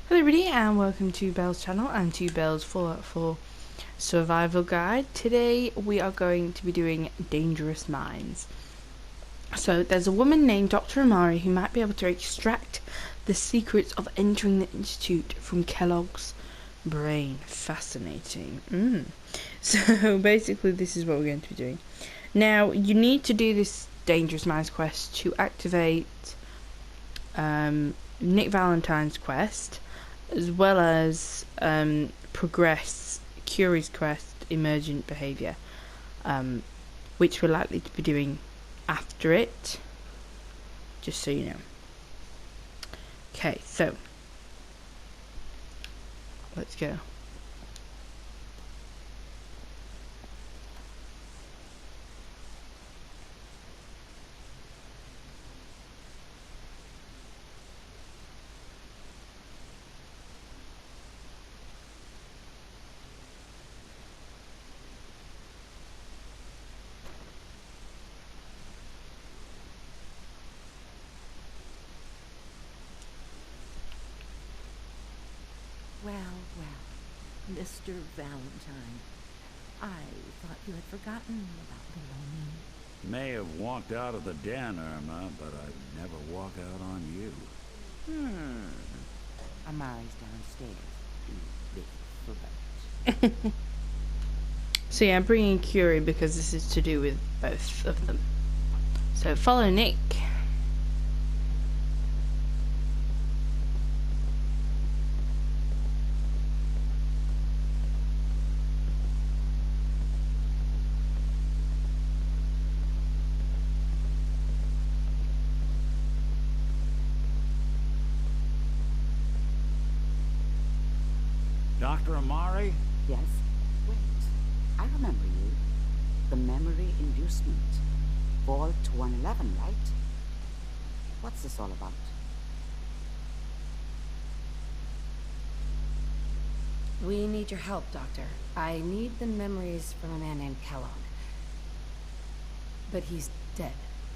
Hello everybody and welcome to Belle's channel and to Belle's Fallout 4 survival guide. Today we are going to be doing dangerous mines. So there's a woman named Dr. Amari who might be able to extract the secrets of entering the Institute from Kellogg's brain. Fascinating. So basically this is what we're going to be doing. Now you need to do this dangerous mines quest to activate Nick Valentine's quest, as well as progress Curie's quest, Emergent Behaviour, which we're likely to be doing after it, just so you know. Okay, so let's go. Well, Mr. Valentine, I thought you had forgotten about the May have walked out of the den, Irma, but I'd never walk out on you. Amari's downstairs. You big forgot. So yeah, I'm bringing Curie because this is to do with both of them. So follow Nick. Dr. Amari? Yes? Wait, I remember you. The memory inducement. Vault 111, right? What's this all about? We need your help, Doctor. I need the memories from a man named Kellogg. But he's dead.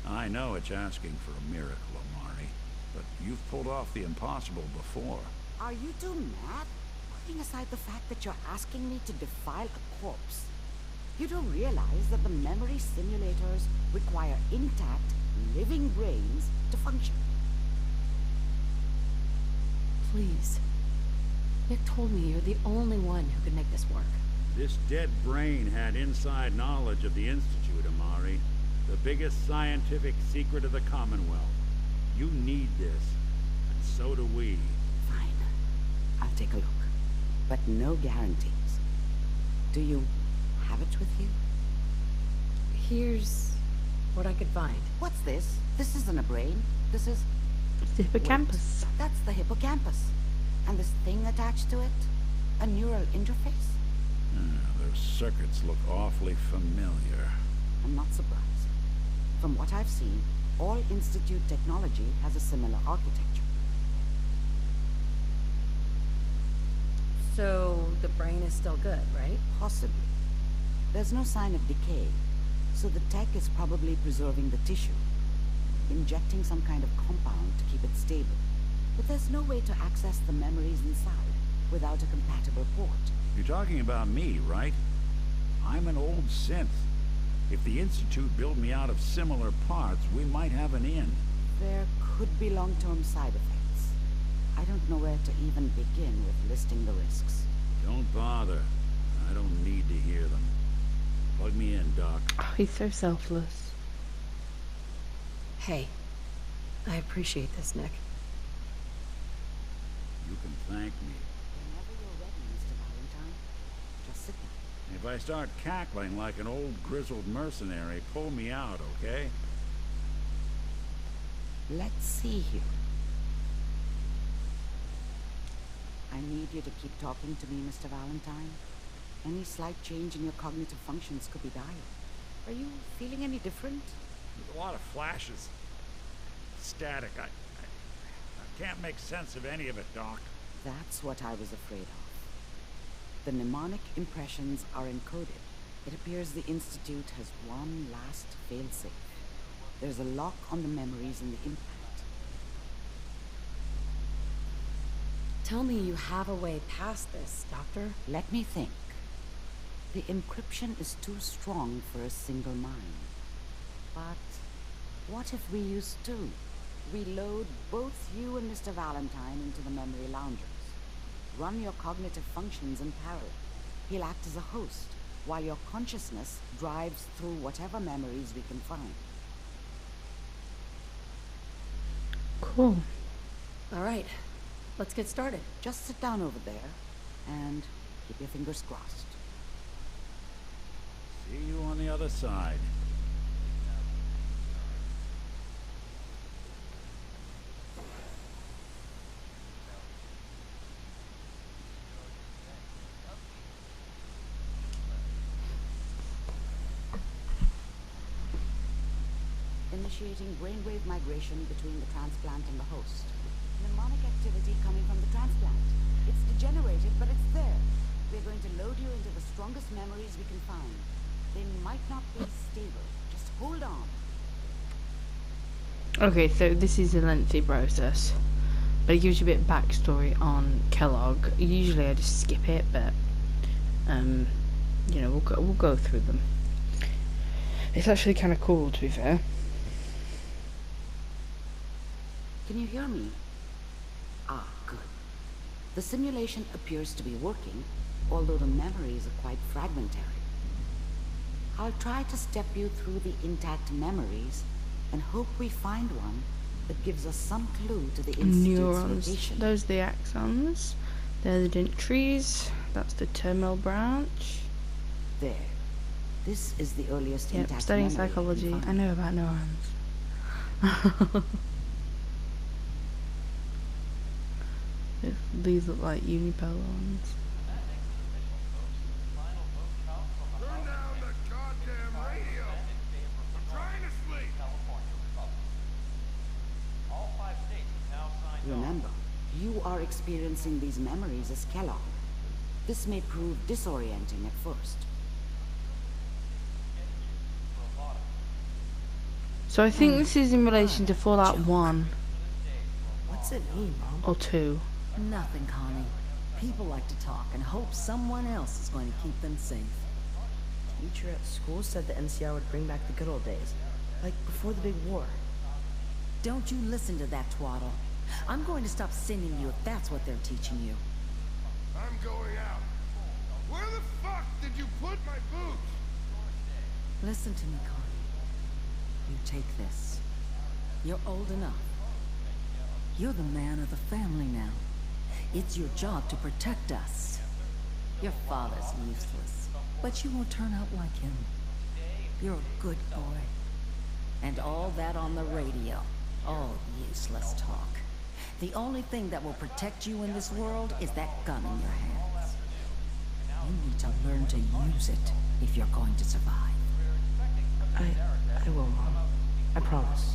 I know it's asking for a miracle, Amari, but you've pulled off the impossible before. Are you two mad? Putting aside the fact that you're asking me to defile a corpse, you don't realize that the memory simulators require intact, living brains to function. Please. Nick told me you're the only one who can make this work. This dead brain had inside knowledge of the Institute, Amari. The biggest scientific secret of the Commonwealth. You need this, and so do we. Fine. I'll take a look. But no guarantees. Do you have it with you? Here's what I could find. What's this? This isn't a brain. This is... It's the hippocampus. Wait, that's the hippocampus. And this thing attached to it? A neural interface? Those circuits look awfully familiar. I'm not surprised. From what I've seen, all Institute technology has a similar architecture. So the brain is still good, right? Possibly. There's no sign of decay, so the tech is probably preserving the tissue, injecting some kind of compound to keep it stable. But there's no way to access the memories inside without a compatible port. You're talking about me, right? I'm an old synth. If the Institute built me out of similar parts, we might have an in. There could be long-term side effects. I don't know where to even begin with listing the risks. Don't bother. I don't need to hear them. Plug me in, Doc. Oh, he's so selfless. Hey, I appreciate this, Nick. You can thank me. Whenever you're ready, Mr. Valentine, just sit down. If I start cackling like an old grizzled mercenary, pull me out, okay? Let's see here. I need you to keep talking to me, Mr. Valentine. Any slight change in your cognitive functions could be dire. Are you feeling any different? There's a lot of flashes. Static. I can't make sense of any of it, Doc. That's what I was afraid of. The mnemonic impressions are encoded. It appears the Institute has one last failsafe. There's a lock on the memories in the impact. Tell me you have a way past this, Doctor. Let me think. The encryption is too strong for a single mind. But what if we use two? We load both you and Mr. Valentine into the memory loungers. Run your cognitive functions in parallel. He'll act as a host, while your consciousness drives through whatever memories we can find. Cool. All right, let's get started. Just sit down over there and keep your fingers crossed. See you on the other side. Initiating brainwave migration between the transplant and the host. Mnemonic activity coming from the transplant. It's degenerated, but it's there. We're going to load you into the strongest memories we can find. They might not be stable. Just hold on. Okay, so this is a lengthy process, but it gives you a bit of backstory on Kellogg. Usually I just skip it, but you know, we'll go through them. It's actually kind of cool, to be fair. Can you hear me? Ah, good. The simulation appears to be working, although the memories are quite fragmentary. I'll try to step you through the intact memories and hope we find one that gives us some clue to the Institute's Neurons. location. Those are the axons. They're the dentries. That's the terminal branch. There. This is the earliest Yep, intact studying memory we psychology. can I find. know about neurons. These look like unipolar. Turn down the goddamn radio! I'm trying to sleep! Remember, you are experiencing these memories as Kellogg. This may prove disorienting at first. So I think this is in relation to Fallout 1 What's it mean, Mom? or 2. Nothing, Connie. People like to talk and hope someone else is going to keep them safe. Teacher at school said the NCR would bring back the good old days, like before the big war. Don't you listen to that twaddle. I'm going to stop sending you if that's what they're teaching you. I'm going out. Where the fuck did you put my boots? Listen to me, Connie. You take this. You're old enough. You're the man of the family now. It's your job to protect us. Your father's useless, but you won't turn out like him. You're a good boy. And all that on the radio, all useless talk. The only thing that will protect you in this world is that gun in your hands. You need to learn to use it if you're going to survive. I will, Mom. I promise.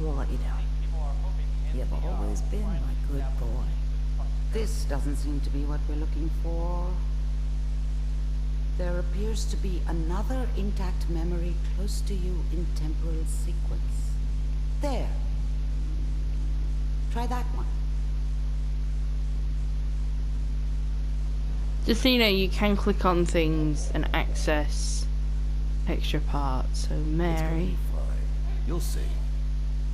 I won't let you down. You've always been my good boy. This doesn't seem to be what we're looking for. There appears to be another intact memory close to you in temporal sequence. There. Try that one. Just so you know, you can click on things and access extra parts. So Mary, You'll see.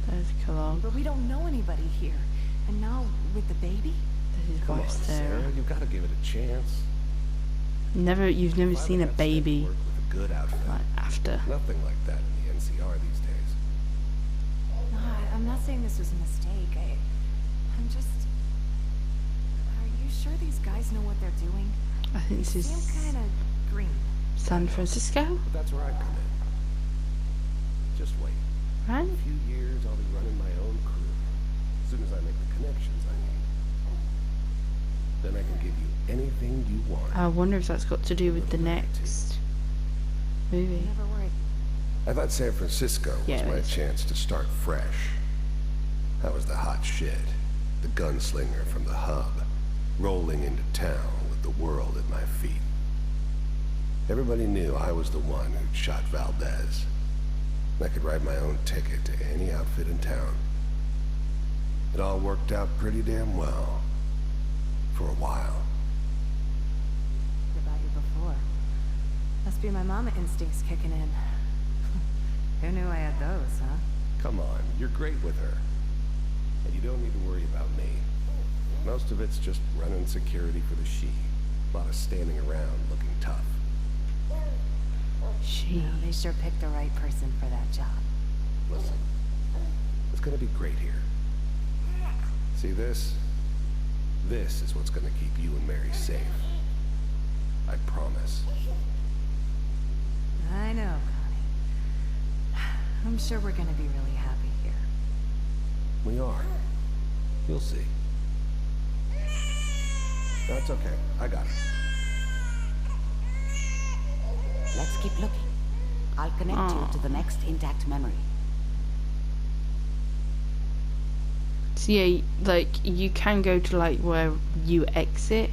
there's Kellogg, But we don't know anybody here. And now, with the baby? there's his Come on, wife Sarah. You've got to give it a chance. You've never seen a baby Work with a good outfit. like after. Nothing like that in the NCR these days. No, I'm not saying this was a mistake. I'm just... Are you sure these guys know what they're doing? I think this They is seem kind of green. San Francisco, But that's where I come in. Just wait. right? In a few years, I'll be running my own crew. As soon as I make the connections I need. Then I can give you anything you want. I wonder if that's got to do with the next movie. Never worried. I thought San Francisco was Yeah, it my is. chance to start fresh. I was the hot shit, the gunslinger from the hub, rolling into town with the world at my feet. Everybody knew I was the one who'd shot Valdez. I could write my own ticket to any outfit in town. It all worked out pretty damn well. For a while. Heard about you before. Must be my mama instincts kicking in. Who knew I had those, huh? Come on, you're great with her. And you don't need to worry about me. Most of it's just running security for the she. A lot of standing around looking tough. She. Well, they sure picked the right person for that job. Listen, it's gonna be great here. See this? This is what's gonna keep you and Mary safe. I promise. I know, Connie. I'm sure we're gonna be really happy here. We are. You'll see. That's okay. I got it. Let's keep looking. I'll connect you to the next intact memory. So yeah, like you can go to like where you exit,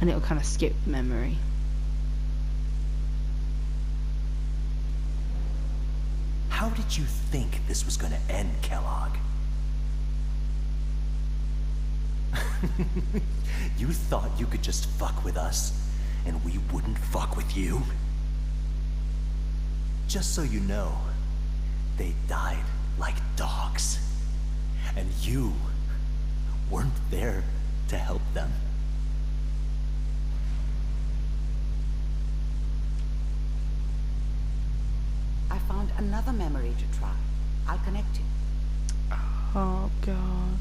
and it'll kind of skip memory. How did you think this was gonna end, Kellogg? You thought you could just fuck with us, and we wouldn't fuck with you? Just so you know, they died like dogs. And you weren't there to help them. I found another memory to try. I'll connect you. Oh God.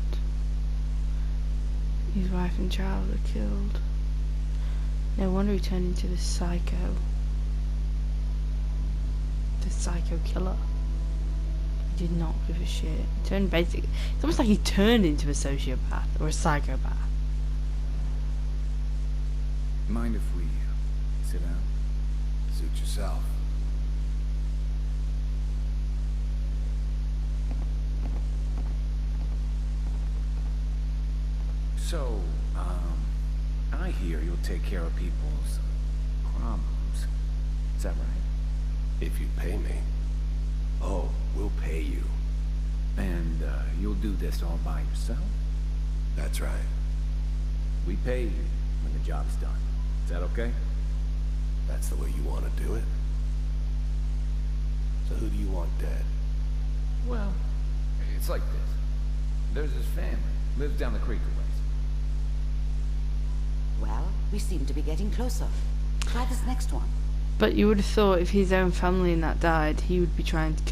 His wife and child are killed. No wonder he turned into this psycho. This psycho killer. He did not give a shit. He turned basically. It's almost like he turned into a sociopath or a psychopath. Mind if we sit down? Suit yourself. So, I hear you'll take care of people's problems. Is that right? If you pay me. Oh, we'll pay you. And, you'll do this all by yourself? That's right. We pay you when the job's done. Is that okay? That's the way you want to do it? So who do you want dead? Well, it's like this. There's this family, lives down the creek a ways. Well, we seem to be getting closer. Try this next one. But you would have thought if his own family and that died, he would be trying to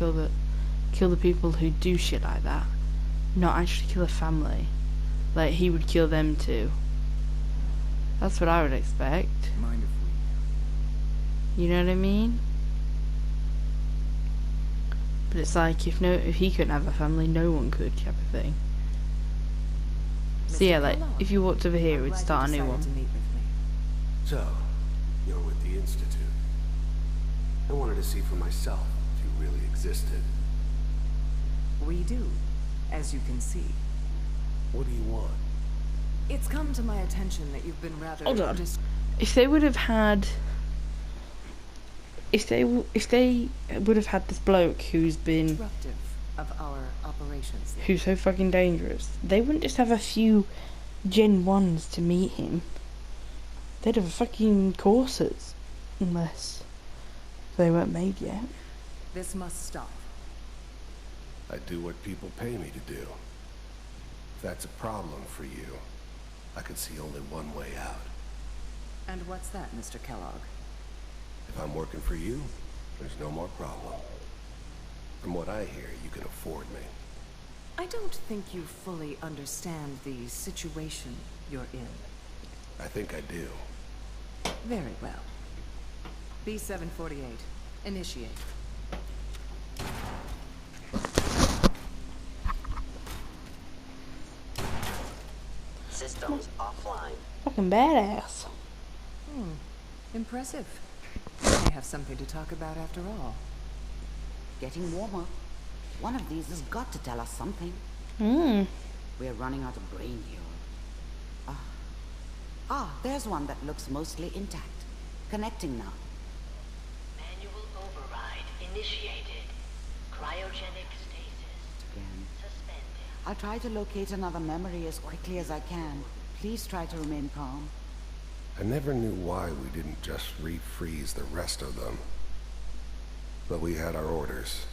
kill the people who do shit like that. Not actually kill a family. Like he would kill them too. That's what I would expect. Mind if we... You know what I mean? But it's like if he couldn't have a family, no one could, type of thing. So yeah, like if you walked over here, it would start a new one. So, you're with the Institute. I wanted to see for myself if you really existed. We do, as you can see. What do you want? It's come to my attention that you've been rather... Hold on. If they would have had... If they would have had this bloke who's been... disruptive of our operations. Who's so fucking dangerous, they wouldn't just have a few Gen 1s to meet him. They'd have fucking courses. Unless they weren't made yet. This must stop. I do what people pay me to do. If that's a problem for you, I could see only one way out. And what's that, Mr. Kellogg? If I'm working for you, there's no more problem. From what I hear, you can afford me. I don't think you fully understand the situation you're in. I think I do. Very well. B-748. Initiate. Systems offline. Fucking badass. Impressive. They have something to talk about after all. Getting warmer. One of these has got to tell us something. We're running out of brain here. There's one that looks mostly intact. Connecting now. Manual override initiated. Cryogenic stasis Again. suspended. I'll try to locate another memory as quickly as I can. Please try to remain calm. I never knew why we didn't just refreeze the rest of them. But we had our orders.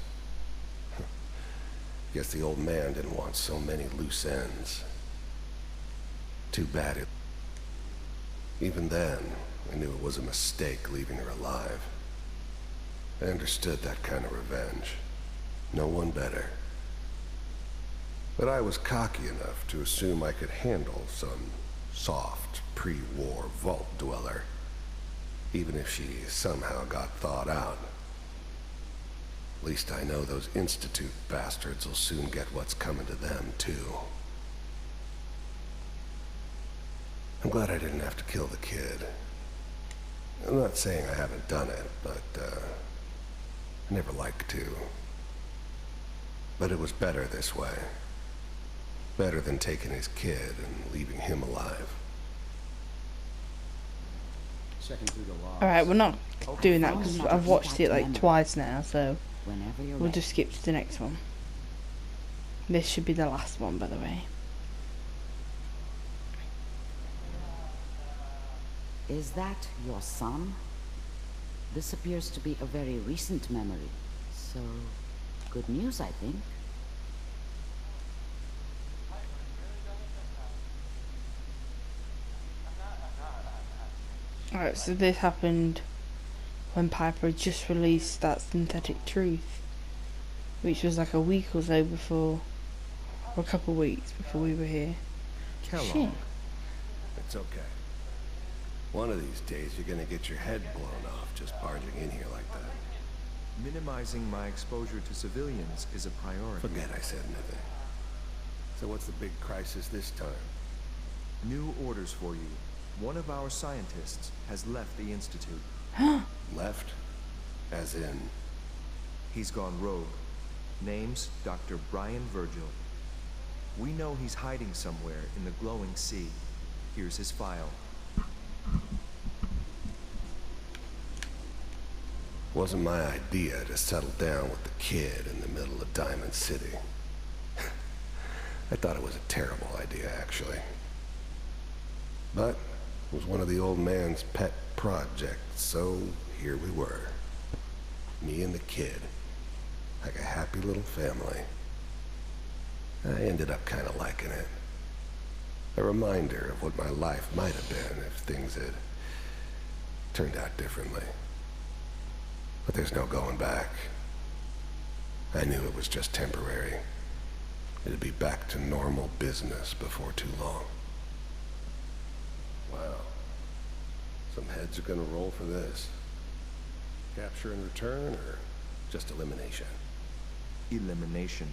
Guess the old man didn't want so many loose ends. Too bad it... Even then, I knew it was a mistake leaving her alive. I understood that kind of revenge. No one better. But I was cocky enough to assume I could handle some soft, pre-war vault dweller, even if she somehow got thawed out. At least I know those Institute bastards will soon get what's coming to them, too. I'm glad I didn't have to kill the kid. I'm not saying I haven't done it, but, I never liked to. But it was better this way. Better than taking his kid and leaving him alive. Checking through the logs. Alright, we're not doing that because I've watched it like twice now, so we'll just skip to the next one. This should be the last one, by the way. Is that your son? This appears to be a very recent memory. So, good news, I think. Alright, so this happened when Piper had just released that Synthetic Truth, which was like a week or so before, or a couple of weeks before we were here. Shit. It's okay. One of these days you're gonna get your head blown off just barging in here like that. Minimizing my exposure to civilians is a priority. Forget I said anything. So what's the big crisis this time? New orders for you. One of our scientists has left the Institute. Left? As in? He's gone rogue. Name's Dr. Brian Virgil. We know he's hiding somewhere in the glowing sea. Here's his file. Wasn't my idea to settle down with the kid in the middle of Diamond City. I thought it was a terrible idea, actually. But it was one of the old man's pet projects, so here we were. Me and the kid. Like a happy little family. I ended up kind of liking it. A reminder of what my life might have been if things had turned out differently. But there's no going back. I knew it was just temporary. It'd be back to normal business before too long. Wow. Some heads are gonna roll for this. Capture and return, or just elimination? Elimination.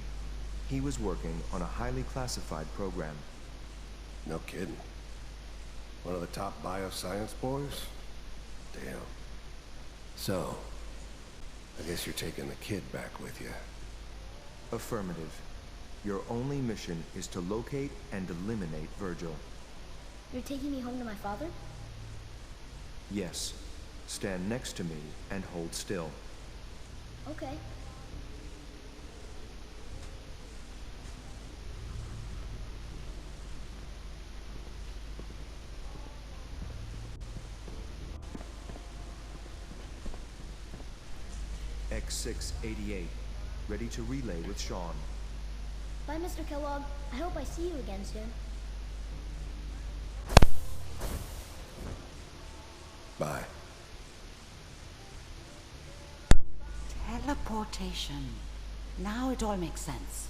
He was working on a highly classified program. No kidding. One of the top bioscience boys? Damn. So, I guess you're taking the kid back with you. Affirmative. Your only mission is to locate and eliminate Virgil. You're taking me home to my father? Yes. Stand next to me and hold still. Okay. X688. Ready to relay with Sean. Bye, Mr. Kellogg. I hope I see you again soon. Bye. Teleportation. Now it all makes sense.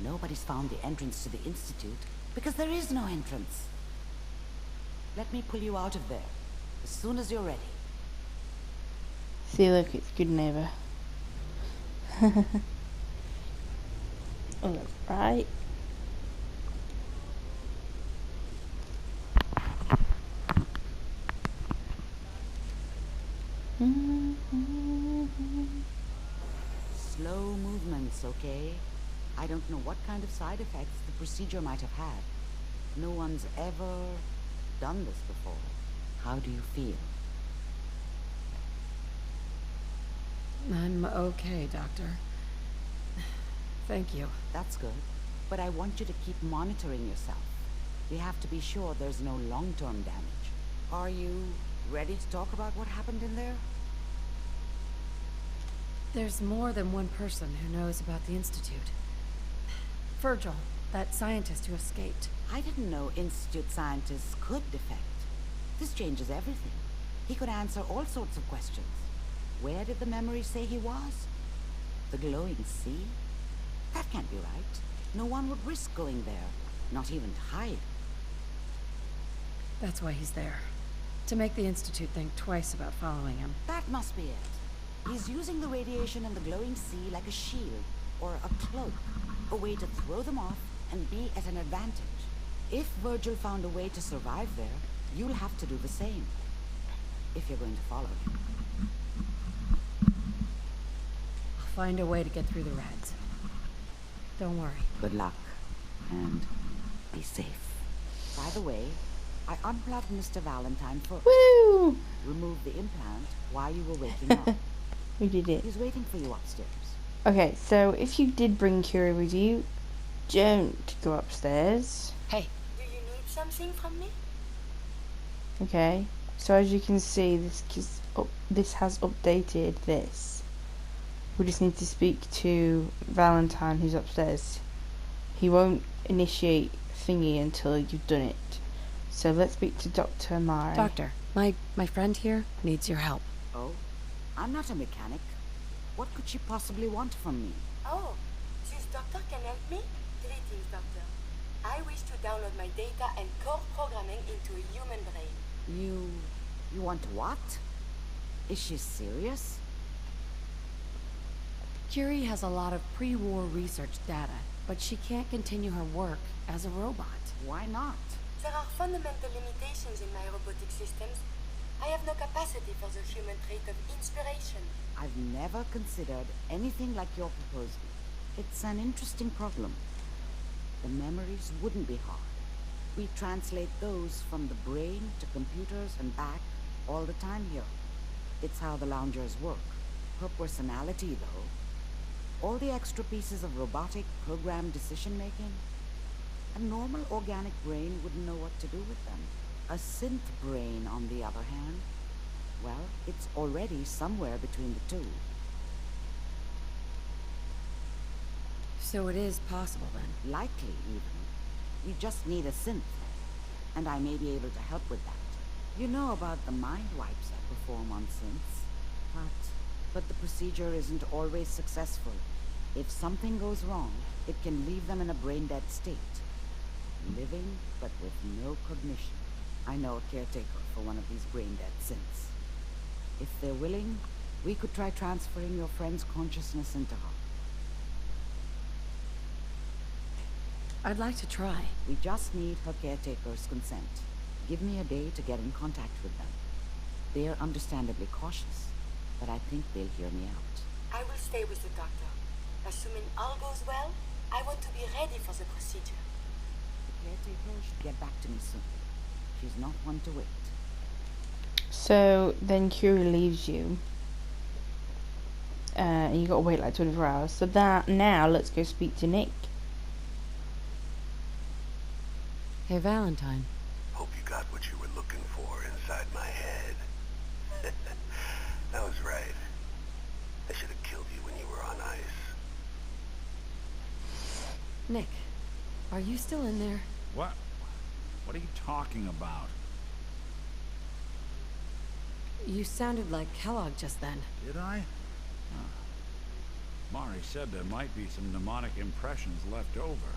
Nobody's found the entrance to the Institute because there is no entrance. Let me pull you out of there as soon as you're ready. See, look, it's good neighbor. Oh, that's right. Slow movements, okay? I don't know what kind of side effects the procedure might have had. No one's ever done this before. How do you feel? I'm okay, Doctor. Thank you. That's good. But I want you to keep monitoring yourself. We have to be sure there's no long-term damage. Are you ready to talk about what happened in there? There's more than one person who knows about the Institute. Virgil, that scientist who escaped. I didn't know Institute scientists could defect. This changes everything. He could answer all sorts of questions. Where did the memory say he was? The glowing sea? That can't be right. No one would risk going there, not even to hide. That's why he's there. To make the Institute think twice about following him. That must be it. He's using the radiation in the glowing sea like a shield, or a cloak. A way to throw them off and be at an advantage. If Virgil found a way to survive there, you'll have to do the same. If you're going to follow him. I'll find a way to get through the Reds. Don't worry. Good luck. And be safe. By the way, I unplugged Mr. Valentine first. Woo! Removed the implant while you were waking up. We did it. He's waiting for you upstairs. Okay, so if you did bring Curie with you, don't go upstairs. Hey. Do you need something from me? Okay, so as you can see, this has updated this. We just need to speak to Valentine, who's upstairs. He won't initiate thingy until you've done it. So let's speak to Dr. Amari. Doctor, my friend here needs your help. Oh? I'm not a mechanic. What could she possibly want from me? Oh, this doctor can help me? Greetings, doctor. I wish to download my data and core programming into a human brain. You want what? Is she serious? Curie has a lot of pre-war research data, but she can't continue her work as a robot. Why not? There are fundamental limitations in my robotic systems. I have no capacity for the human trait of inspiration. I've never considered anything like you're proposing. It's an interesting problem. The memories wouldn't be hard. We translate those from the brain to computers and back all the time here. It's how the loungers work. Her personality, though, all the extra pieces of robotic programmed decision-making, a normal organic brain wouldn't know what to do with them. A synth brain, on the other hand, well, it's already somewhere between the two. So it is possible, then? Likely, even. We just need a synth, and I may be able to help with that. You know about the mind wipes I perform on synths, but the procedure isn't always successful. If something goes wrong, it can leave them in a brain-dead state. Living, but with no cognition. I know a caretaker for one of these brain-dead synths. If they're willing, we could try transferring your friend's consciousness into her. I'd like to try. We just need her caretaker's consent. Give me a day to get in contact with them. They're understandably cautious, but I think they'll hear me out. I will stay with the doctor. Assuming all goes well, I want to be ready for the procedure. The caretaker should get back to me soon. She's not one to wait. So then Curie leaves you. And you gotta wait like 24 hours. So that now let's go speak to Nick. Hey, Valentine. Hope you got what you were looking for inside my head. That was right. I should have killed you when you were on ice. Nick, are you still in there? What? What are you talking about? You sounded like Kellogg just then. Did I? Huh. Mari said there might be some mnemonic impressions left over.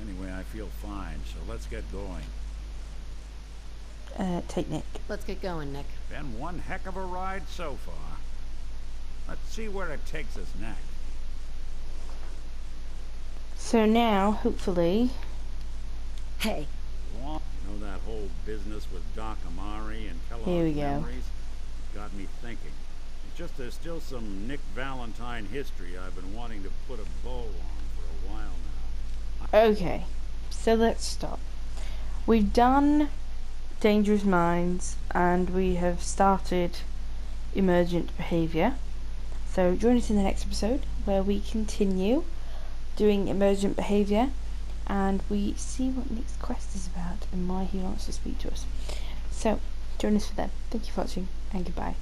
Anyway, I feel fine, so let's get going. Take Nick. Let's get going, Nick. Been one heck of a ride so far. Let's see where it takes us next. So now, hopefully... Hey. You know that whole business with Doc Amari and Kellogg's Here we go. memories? It's got me thinking. It's just there's still some Nick Valentine history I've been wanting to put a bow on for a while now. Okay, so let's stop. We've done Dangerous Minds and we have started Emergent Behavior. So join us in the next episode where we continue doing Emergent Behavior and we see what Nick's quest is about and why he wants to speak to us. So join us for that. Thank you for watching, and goodbye.